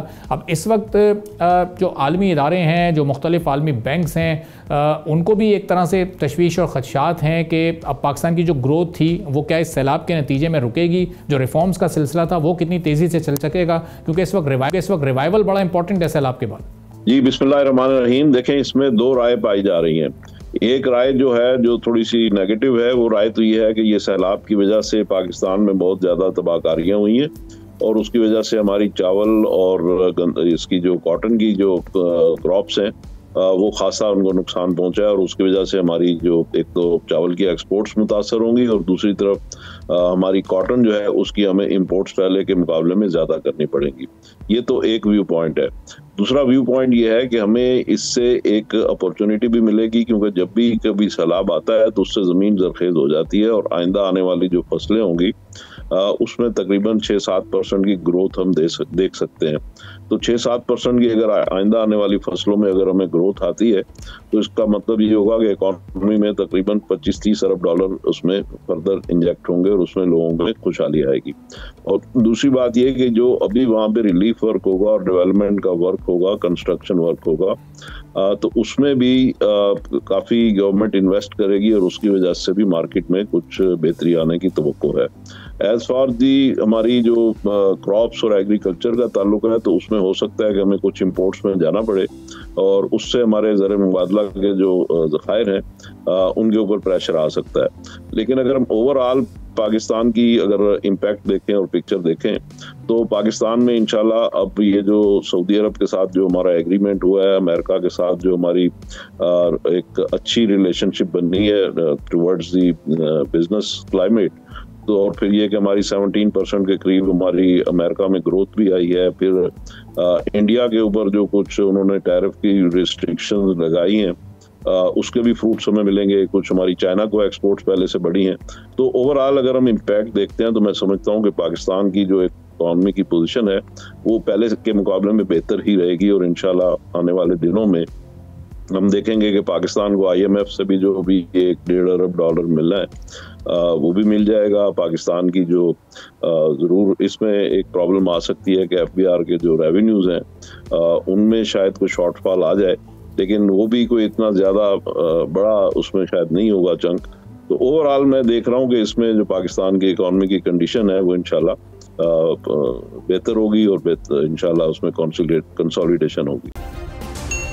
अब इस वक्त जो आलमी इदारे हैं, जो मुख्तलिफ आलमी बैंक्स हैं, उनको भी एक तरह से तशवीश और ख़दशात हैं कि अब पाकिस्तान की जो ग्रोथ थी वो क्या इस सैलाब के नतीजे में रुकेगी, जो रिफॉर्म्स का सिलसिला था वो कितनी तेज़ी से चल सकेगा, क्योंकि इस वक्त रिवाइवल बड़ा इंपॉर्टेंट है सैलाब के बाद। जी बिस्मिल्लाहिर्रहमानिर्रहीम। देखें, इसमें दो राय पाई जा रही हैं। एक राय जो है जो थोड़ी सी नेगेटिव है, वो राय तो ये है कि ये सैलाब की वजह से पाकिस्तान में बहुत ज़्यादा तबाहकारियाँ हुई हैं और उसकी वजह से हमारी चावल और इसकी जो कॉटन की जो क्रॉप्स हैं वो खासा उनको नुकसान पहुंचा है और उसकी वजह से हमारी जो एक तो चावल की एक्सपोर्ट्स मुतासर होंगी और दूसरी तरफ हमारी कॉटन जो है उसकी हमें इंपोर्ट्स पहले के मुकाबले में ज़्यादा करनी पड़ेंगी। ये तो एक व्यू पॉइंट है। दूसरा व्यू पॉइंट ये है कि हमें इससे एक अपॉर्चुनिटी भी मिलेगी, क्योंकि जब भी कभी सैलाब आता है तो उससे ज़मीन जरखेज हो जाती है और आइंदा आने वाली जो फसलें होंगी उसमें तकरीबन 6-7% की ग्रोथ हम देख सकते हैं। तो 6-7% की अगर आइंदा आने वाली फसलों में अगर हमें ग्रोथ आती है तो इसका मतलब ये होगा कि इकॉनमी में तकरीबन 25-30 अरब डॉलर उसमें फर्दर इंजेक्ट होंगे और उसमें लोगों में खुशहाली आएगी। और दूसरी बात यह कि जो अभी वहाँ पे रिलीफ वर्क होगा और डेवलपमेंट का वर्क होगा, कंस्ट्रक्शन वर्क होगा, तो उसमें भी काफ़ी गवर्नमेंट इन्वेस्ट करेगी और उसकी वजह से भी मार्केट में कुछ बेहतरी आने की तवक्को है। एज फार दी हमारी जो क्रॉप्स और एग्रीकल्चर का ताल्लुक है तो उसमें हो सकता है कि हमें कुछ इंपोर्ट्स में जाना पड़े और उससे हमारे ज़र मुबादला के जो ज़खायर हैं उनके ऊपर प्रेशर आ सकता है। लेकिन अगर हम ओवरऑल पाकिस्तान की अगर इम्पैक्ट देखें और पिक्चर देखें तो पाकिस्तान में इंशाल्लाह अब ये जो सऊदी अरब के साथ जो हमारा एग्रीमेंट हुआ है, अमेरिका के साथ जो हमारी एक अच्छी रिलेशनशिप बननी है टुवर्ड्स दी बिजनेस क्लाइमेट, तो और फिर ये कि हमारी 17% के करीब हमारी अमेरिका में ग्रोथ भी आई है। फिर इंडिया के ऊपर जो कुछ उन्होंने टैरिफ की रिस्ट्रिक्शंस लगाई हैं उसके भी फ्रूट्स हमें मिलेंगे। कुछ हमारी चाइना को एक्सपोर्ट्स पहले से बढ़ी हैं। तो ओवरऑल अगर हम इम्पैक्ट देखते हैं तो मैं समझता हूँ कि पाकिस्तान की जो इकॉनमी की पोजीशन है वो पहले के मुकाबले में बेहतर ही रहेगी और इंशाल्लाह आने वाले दिनों में हम देखेंगे कि पाकिस्तान को IMF से भी जो भी 1-1.5 अरब डॉलर मिलना है वो भी मिल जाएगा। पाकिस्तान की जो ज़रूर इसमें एक प्रॉब्लम आ सकती है कि FBR के जो रेवेन्यूज़ हैं उनमें शायद कोई शॉर्टफॉल आ जाए, लेकिन वो भी कोई इतना ज़्यादा बड़ा उसमें शायद नहीं होगा चंक। तो ओवरऑल मैं देख रहा हूँ कि इसमें जो पाकिस्तान की इकॉनमी की कंडीशन है वो इंशाल्लाह बेहतर होगी और इंशाल्लाह उसमें कंसोलिडेशन होगी।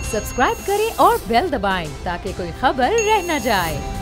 सब्सक्राइब करें और बेल दबाएं ताकि कोई खबर रह न जाए।